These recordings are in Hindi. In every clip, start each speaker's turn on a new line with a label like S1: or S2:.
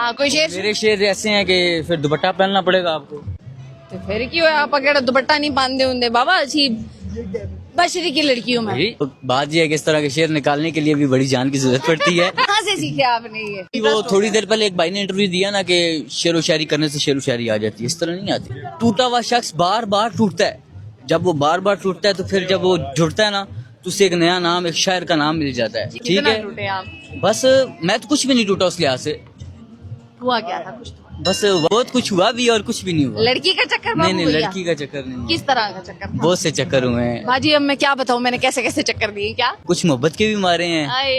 S1: हाँ कोई शेर
S2: मेरे शेर ऐसे हैं कि फिर दुपट्टा पहनना पड़ेगा आपको।
S1: तो फिर क्यों है आप अगर दुपट्टा नहीं पाते होंगे बाबा अच्छी बशरी की लड़की हूँ मैं।
S2: तो बात ये है कि इस तरह के शेर निकालने के लिए भी बड़ी जान की जरूरत पड़ती है।
S1: कहाँ से सीखे आपने ये?
S2: वो थोड़ी देर पहले एक भाई ने इंटरव्यू दिया ना कि शेर व शायरी करने से शेर व शायरी आ जाती है, इस तरह नहीं आती। टूटा हुआ शख्स बार बार टूटता है, जब वो बार बार टूटता है तो फिर जब वो जुड़ता है ना तो उसे एक नया नाम, एक शायर का नाम मिल जाता है। ठीक
S1: कितना
S2: है,
S1: टूटे आप?
S2: बस मैं तो कुछ भी नहीं टूटा उस लिहाज से,
S1: हुआ क्या था? कुछ तो
S2: बस बहुत कुछ हुआ भी और कुछ भी नहीं हुआ।
S1: लड़की का चक्कर
S2: नहीं
S1: बाबू
S2: नहीं,
S1: भैया?
S2: लड़की का चक्कर नहीं,
S1: किस तरह का चक्कर था?
S2: बहुत से चक्कर हुए हैं।
S1: बाजी अब मैं क्या बताऊँ, मैंने कैसे कैसे चक्कर दिए क्या?
S2: कुछ मोहब्बत के भी मारे हैं
S1: आए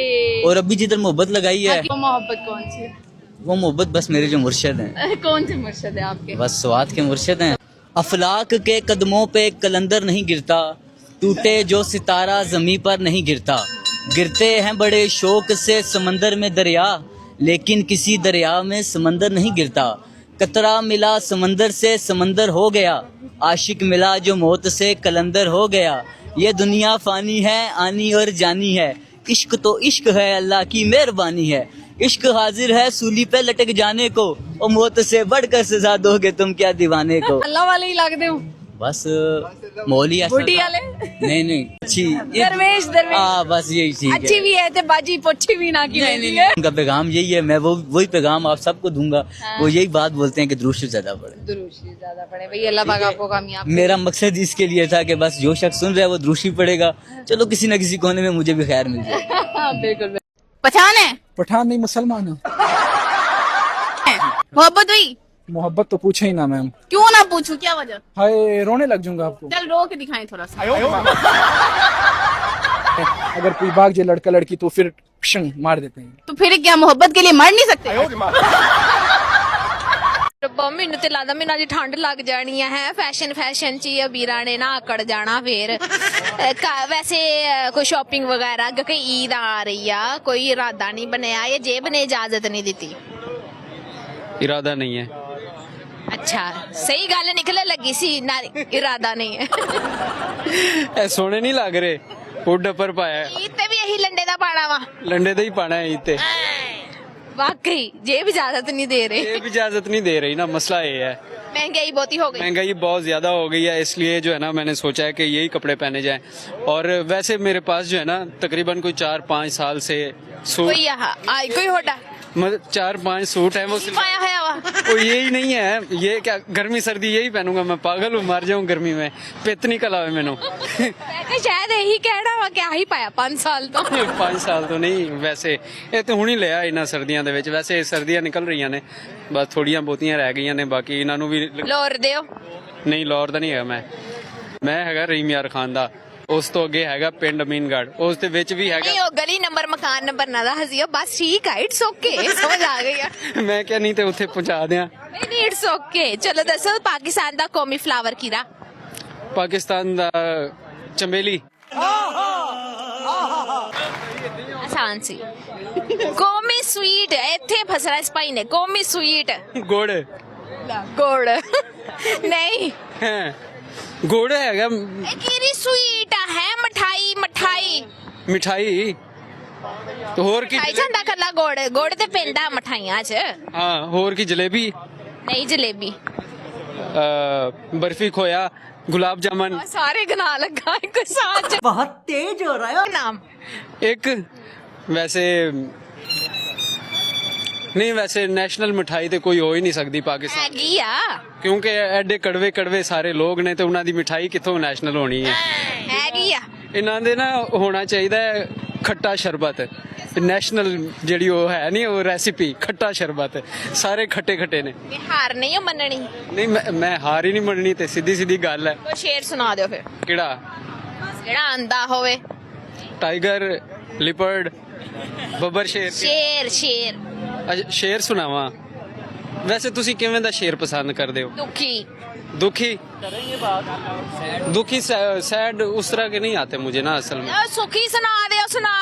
S2: और अभी जिधर मोहब्बत लगाई है
S1: वो मोहब्बत कौन सी है?
S2: वो मोहब्बत बस मेरे जो मुर्शिद हैं,
S1: कौन से मुर्शिद है आपके?
S2: बस स्वाद के मुर्शिद हैं। अफलाक के कदमों पे कलंदर नहीं गिरता, टूटे जो सितारा जमी पर नहीं गिरता। गिरते हैं बड़े शौक से समंदर में दरिया, लेकिन किसी दरिया में समंदर नहीं गिरता। कतरा मिला समंदर से समंदर हो गया, आशिक मिला जो मौत से कलंदर हो गया। ये दुनिया फानी है आनी और जानी है, इश्क तो इश्क है अल्लाह की मेहरबानी है। इश्क हाजिर है सूली पे लटक जाने को, और मौत से बढ़कर सजा दोगे तुम क्या दीवाने को।
S1: अल्लाह वाले ही लगते हो?
S2: बस मौली ऐसा
S1: बुढ़ी
S2: था।
S1: वाले?
S2: नहीं नहीं, अच्छी
S1: दरवेश दरवेश
S2: हाँ बस यही ठीक है।
S1: अच्छी भी है ते बाजी पोछी भी ना की
S2: नहीं
S1: रहती
S2: नहीं,
S1: है।
S2: उनका पैगाम यही है, मैं वही पैगाम आप सबको दूंगा। वो यही बात बोलते हैं कि दुरूद शरीफ ज्यादा पढ़े।
S1: दुरूद शरीफ ज्यादा पढ़े भाई, अल्लाह पाक आपको कामयाब करे।
S2: मेरा मकसद इसके लिए था कि बस जो शख्स सुन रहा है वो दुरूद शरीफ पढ़ेगा, चलो किसी न किसी कोने में मुझे भी खैर मिल जाए।
S1: बिल्कुल। पठान है?
S3: पठान नहीं, मुसलमान हूँ।
S1: मोहब्बत हुई?
S3: मोहब्बत तो पूछे ही ना मैम।
S1: क्यों ना पूछूं, क्या वजह?
S3: हाय रोने लग जाऊंगा आपको।
S1: चल रो के दिखाएं थोड़ा सा।
S3: अगर कोई भाग जाए लड़का लड़की तो फिर शंग मार देते हैं।
S1: तो फिर क्या मोहब्बत के लिए मर नहीं सकते? ਰੱਬਾ ਮੈਨੂੰ ਤੇ ਲੱਗਦਾ ਮੈਨੂੰ ਅੱਜ ਠੰਡ ਲੱਗ ਜਾਣੀ ਹੈ ਫੈਸ਼ਨ ਚ ਹੀ ਵੀਰਾਂ ਨੇ ਨਾ ਆਕੜ ਜਾਣਾ ਫੇਰ ਵੈਸੇ ਕੋਈ ਸ਼ਾਪਿੰਗ ਵਗੈਰਾ ਕਿਉਂਕਿ ਈਦ ਆ ਰਹੀ ਆ ਕੋਈ ਇਰਾਦਾ ਨਹੀਂ ਬਣਿਆ ਜਾਂ ਜੇਬ ਨੇ ਇਜਾਜ਼ਤ ਨਹੀਂ ਦਿੱਤੀ?
S4: इरादा नहीं है।
S1: अच्छा सही गल निकले लगी सी ना, इरादा नहीं है।
S4: ए, सोने नहीं लग रहे उड पर पाया है।
S1: ईद ते भी यही लंडे दा पाना वा,
S4: लंडे दे ही पाना है इते।
S1: वाकई जेब इजाजत नहीं दे रहे।
S4: ये भी इजाजत नहीं दे रही ना, मसला ये है
S1: महंगाई बहुत ही हो गई।
S4: महंगाई बहुत ज्यादा हो गई है, इसलिए जो है ना मैंने सोचा है कि यही कपड़े पहने जाएं। और वैसे मेरे पास जो है ना तकरीबन कोई 4-5 साल से सूट,
S1: कोई यहाँ आई कोई होटा
S4: 4-5 सूट है वो
S1: पाया है वा।
S4: वो यही नहीं है, ये क्या गर्मी सर्दी यही पहनूंगा मैं, पागल हूँ मर जाऊँ गर्मी में, पित निकल आवे मैनू।
S1: शायद यही कहना वा क्या ही पाया 5 साल तो।
S4: 5 ਸਾਲ ਤੋਂ ਨਹੀਂ, ਵੈਸੇ ਇਹ ਤੇ ਹੁਣ ਹੀ ਲਿਆ ਇਹਨਾਂ ਸਰਦੀਆਂ ਦੇ ਵਿੱਚ। ਵੈਸੇ ਸਰਦੀਆਂ ਨਿਕਲ ਰਹੀਆਂ ਨੇ, ਬਸ ਥੋੜੀਆਂ ਬਹੁਤੀਆਂ ਰਹਿ ਗਈਆਂ ਨੇ, ਬਾਕੀ ਇਹਨਾਂ ਨੂੰ ਵੀ
S1: ਲੋਰ ਦਿਓ।
S4: ਨਹੀਂ ਲਾਹੌਰ ਦਾ ਨਹੀਂ ਹੈਗਾ ਮੈਂ ਹੈਗਾ ਰਹੀਮ ਯਾਰ ਖਾਨ ਦਾ। ਉਸ ਤੋਂ ਅੱਗੇ ਹੈਗਾ ਪਿੰਡ ਅਮੀਨਗੜ੍ਹ, ਉਸ ਦੇ ਵਿੱਚ ਵੀ ਹੈਗਾ।
S1: ਨਹੀਂ ਉਹ ਗਲੀ ਨੰਬਰ ਮਕਾਨ ਨੰਬਰ ਨਾ ਦੱਸਿਓ, ਬਸ ਠੀਕ ਹੈ, ਇਟਸ ਓਕੇ, ਸਮਝ ਆ ਗਈ ਆ।
S4: ਮੈਂ ਕਿਹਾ ਨਹੀਂ ਤੇ ਉੱਥੇ ਪਹੁੰਚਾ ਦਿਆਂ।
S1: ਨਹੀਂ ਇਟਸ ਓਕੇ। ਚਲੋ ਦੱਸੋ ਪਾਕਿਸਤਾਨ ਦਾ ਕੌਮੀ ਫਲਾਵਰ ਕਿਹੜਾ?
S4: ਪਾਕਿਸਤਾਨ ਦਾ ਚੰਬੇਲੀ।
S1: ਆਸਾਨ ਸੀ। ਕੌਮੀ ਸਵੀਟ ਇੱਥੇ ਫਸਣਾ ਇਸ ਭਾਈ ਨੇ, ਕੌਮੀ ਸਵੀਟ
S4: ਗੁੜ।
S1: ਗੁੜ ਨਹੀਂ,
S4: ਗੁੜ ਹੈਗਾ।
S1: ਇਹ ਕਿਹੜੀ ਸਵੀਟ ਹੈ? ਮਠਾਈ ਮਠਾਈ
S4: ਮਿਠਾਈ ਤੇ ਹੋਰ ਕੀ?
S1: ਖਾਈ ਜਾਂਦਾ ਕੱਲਾ ਗੁੜ, ਗੁੜ ਤੇ ਪੈਂਦਾ ਮਠਾਈਆਂ 'ਚ।
S4: ਹਾਂ ਹੋਰ ਕੀ? ਜਲੇਬੀ
S1: ਨਹੀਂ ਜਲੇਬੀ।
S4: बर्फी खोया, गुलाब जामुन।
S1: ਸਾਰੇ ਗਨਾ ਲੱਗਾ ਇੱਕ ਸਾਥ।
S5: बहुत तेज हो रहा है।
S1: ਨਾਮ
S4: एक वैसे नहीं, वैसे नेशनल मिठाई तो कोई हो ही नहीं सकती पाकिस्तान,
S1: ਹੈਗੀ ਆ,
S4: क्योंकि एडे कड़वे कड़वे सारे लोग ने, तो उन्हों की मिठाई कितों नैशनल होनी है।
S1: ਹੈਗੀ ਆ।
S4: इन्हों दे ना होना चाहिए खट्टा शरबत, नैशनल जी वो है नहीं वो रेसिपी, खट्टा शरबत। सारे खट्टे खट्टे ने।
S1: ਇਹ ਹਾਰ ਨਹੀਂ ਓ ਮੰਨਣੀ।
S4: नहीं मैं हार ही नहीं मननी, तो सीधी सीधी गल है।
S1: ਕੋਈ ਸ਼ੇਰ ਸੁਣਾ ਦਿਓ ਫਿਰ,
S4: किड़ा?
S1: ਜਿਹੜਾ ਆਂਦਾ ਹੋਵੇ।
S4: टाइगर, लिपर्ड, बब्बर शेर।
S1: ਸ਼ੇਰ ਸ਼ੇਰ
S4: अच्छा शेर सुनावा। वैसे तुसी किवें दा शेर पसंद करदे हो?
S1: ਦੁਖੀ।
S4: दुखी? दुखी सैड उस तरह के नहीं आते मुझे ना असल में।
S1: ਸੁਖੀ ਸੁਣਾ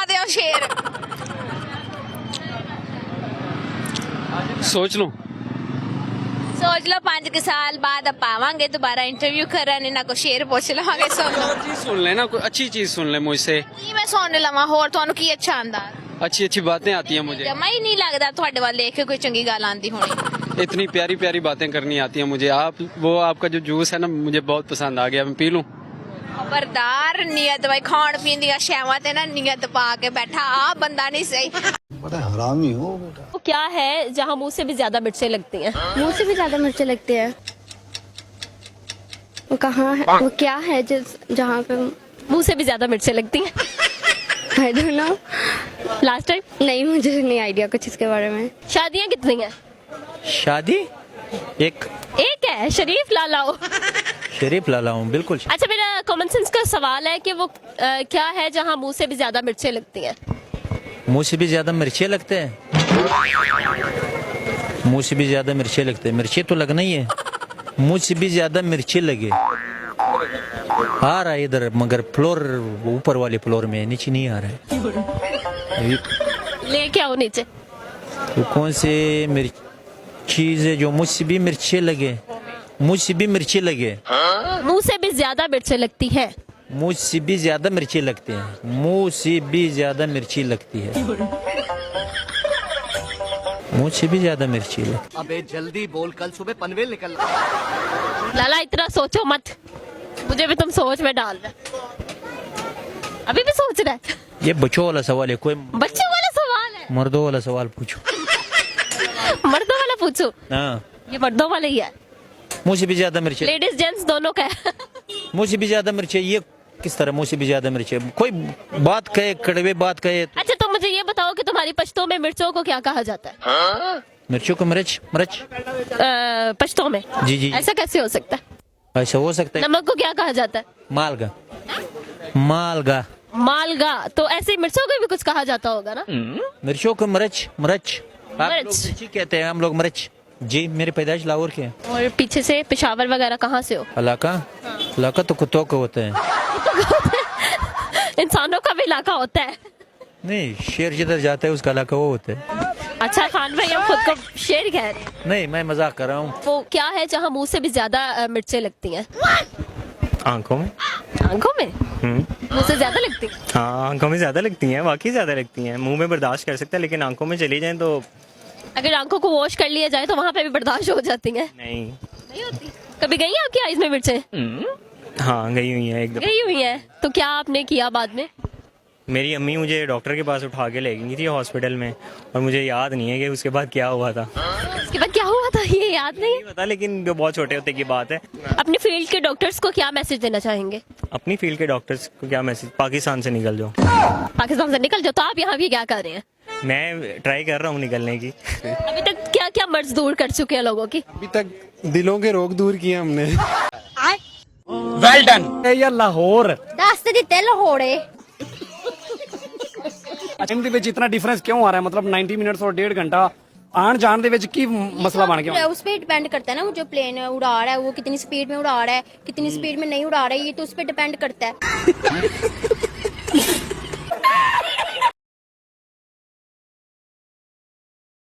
S1: ਦਿਓ ਸ਼ੇਰ।
S4: सोच लो।
S1: ਸੋਚ ਲਓ 5 ਸਾਲ ਬਾਅਦ ਆਪਾਂ ਆਵਾਂਗੇ ਦੁਬਾਰਾ ਇੰਟਰਵਿਊ ਕਰਨ, ਇਹਨਾਂ ਕੋ ਸ਼ੇਰ ਪੁੱਛ ਲਵਾਂਗੇ। ਸੁਣ ਲਓ
S4: चीज सुन ले ना, कोई अच्छी चीज सुन ले मुझसे।
S1: ਕੀ ਮੈਂ ਸੁਣ ਲਵਾਂ, ਹੋਰ ਤੁਹਾਨੂੰ ਕੀ ਅੱਛਾ ਆਂਦਾ?
S4: अच्छी अच्छी बातें आती हैं मुझे,
S1: ਜਮਾ ਹੀ ਨਹੀਂ ਲੱਗਦਾ ਤੁਹਾਡੇ ਵੱਲ ਦੇਖ ਕੇ ਕੋਈ ਚੰਗੀ ਗੱਲ ਆਂਦੀ ਹੋਣੀ।
S4: इतनी प्यारी प्यारी बातें करनी आती हैं मुझे। आप वो आपका जो जूस है ना मुझे बहुत पसंद आ गया, मैं पी लूं?
S1: ਖਬਰਦਾਰ ਨੀਅਤ ਬਾਈ ਖਾਣ ਪੀਣ ਦੀਆਂ ਸ਼ੈਵਾਂ ਤੇ ਨਾ ਨੀਅਤ ਪਾ ਕੇ ਬੈਠਾ ਆ ਬੰਦਾ ਨਹੀਂ ਸਹੀ।
S5: बड़ा हरामी हो बेटा।
S6: वो क्या है जहाँ मुंह से भी ज्यादा मिर्चें लगती हैं?
S7: मुंह से भी ज्यादा मिर्चें लगती है। वो कहाँ है, वो क्या है जहाँ पे
S6: मुंह से भी ज्यादा मिर्चें लगती हैं।
S7: I don't know.
S6: Last time
S7: नहीं, मुझे नहीं आइडिया कुछ इसके बारे में।
S6: शादियाँ कितनी हैं?
S8: शादी एक
S6: है, शरीफ लालाओ।
S8: शरीफ लाला हूँ बिल्कुल।
S6: अच्छा, मेरा कॉमन सेंस का सवाल है कि वो क्या है जहाँ मुंह से भी ज्यादा मिर्चें लगती हैं?
S8: मुंह से भी ज्यादा मिर्चे लगते हैं, मुंह से भी ज्यादा मिर्चे लगते हैं, मिर्चे तो लगना ही है, मुंह से भी ज्यादा मिर्चे लगे आ रहा है इधर, मगर फ्लोर ऊपर वाले फ्लोर में, नीचे नहीं आ रहा है।
S6: ले क्या हो नीचे?
S8: तो कौन से चीज है जो मुझ से भी मिर्चे लगे, मुझ से भी मिर्चे लगे,
S6: मुंह से भी ज्यादा मिर्चें लगती हैं।
S8: मुझ से भी ज्यादा मिर्ची लगती हैं, मुंह से भी ज्यादा मिर्ची लगती है, मुंह से भी ज्यादा मिर्ची लगती है।
S9: अबे जल्दी बोल, कल सुबह पनवेल निकल।
S6: लाला इतना सोचो मत, मुझे भी तुम सोच में डाल रहे। अभी भी सोच रहा है?
S8: ये बच्चों वाला सवाल है, कोई
S6: बच्चों वाला सवाल है।
S8: मर्दों वाला सवाल पूछो।
S6: मर्दों वाला पूछो?
S8: हाँ,
S6: ये मर्दों वाला ही है।
S8: मुंह से भी ज्यादा मिर्ची,
S6: लेडीज जेंट्स दोनों का है।
S8: मुंह से भी ज्यादा मिर्ची, ये किस तरह मुंह से भी ज्यादा मिर्ची? कोई बात कहे, कड़वे बात कहे तो।
S6: अच्छा, तो मुझे ये बताओ कि तुम्हारी पश्तो में मिर्चों को क्या कहा जाता है?
S8: मिर्चों को मिर्च, मिर्च
S6: पश्तो में?
S8: जी जी,
S6: ऐसा कैसे हो सकता है?
S8: ऐसा हो सकता है।
S6: नमक को क्या कहा जाता है?
S8: मालगा, मालगा,
S6: मालगा। तो ऐसे ही मिर्चों को भी कुछ कहा जाता होगा ना?
S8: मिर्चों को मिर्च, मिर्च, आप लोग
S6: मिर्च।
S8: मिर्ची कहते हैं, हम लोग मिर्च। जी, मेरी पैदाइश लाहौर की है।
S6: और पीछे से पेशावर वगैरह कहाँ से हो?
S8: इलाका, इलाका तो कुत्तों का होता है।
S6: इंसानों का भी इलाका होता है।
S8: नहीं, शेर जिधर जाता है उसका इलाका वो होता है।
S6: अच्छा खान भाई, हम खुद को शेर कह रहे हैं।
S8: नहीं, मैं मजाक कर रहा हूँ।
S6: वो क्या है जहाँ मुंह से भी ज्यादा मिर्चें लगती हैं?
S10: आंखों में।
S6: आंखों में? मुंह से ज्यादा लगती हैं?
S10: हाँ, आंखों में ज्यादा लगती हैं, वाकई ज्यादा लगती हैं। मुंह में बर्दाश्त कर सकते हैं, लेकिन आंखों में चली जाएं तो
S6: अगर आंखों को वॉश कर लिया जाए तो वहाँ पे भी बर्दाश्त हो जाती हैं?
S10: नहीं
S6: होती। कभी गई हैं आपकी आईज में मिर्चें?
S10: हाँ, गई हुई है एक दफा।
S6: गई हुई हैं। तो क्या आपने किया बाद में?
S10: मेरी अम्मी मुझे डॉक्टर के पास उठा के ले गई थी हॉस्पिटल में, और मुझे याद नहीं है कि उसके बाद क्या हुआ था।
S6: उसके बाद क्या हुआ था ये याद नहीं?
S10: नहीं पता, लेकिन वो बहुत छोटे होते की बात है।
S6: अपनी फील्ड के डॉक्टर्स को क्या मैसेज देना चाहेंगे?
S10: अपनी फील्ड के डॉक्टर्स को क्या मैसेज? पाकिस्तान से निकल जाओ।
S6: पाकिस्तान से निकल जाओ। तो आप यहाँ भी क्या कर रहे हैं?
S10: मैं ट्राई कर रहा हूँ निकलने की।
S6: अभी तक क्या क्या मर्ज दूर कर चुके हैं लोगों की?
S4: अभी तक दिलों के रोग दूर किए हमने।
S3: Well done. या लाहौर
S7: दस दिते लाहौरे।
S3: टाइम ਦੇ ਵਿੱਚ ਇਤਨਾ ਡਿਫਰੈਂਸ ਕਿਉਂ ਆ ਰਿਹਾ, मतलब 90 मिनट्स और 1.5 घंटा आन जान ਦੇ ਵਿੱਚ ਕੀ मसला बन गया?
S7: उस पे डिपेंड करता है ना, वो जो प्लेन उड़ा रहा है वो कितनी स्पीड में उड़ा रहा है, कितनी स्पीड में नहीं उड़ा रहा है, ये तो उस पे डिपेंड करता है।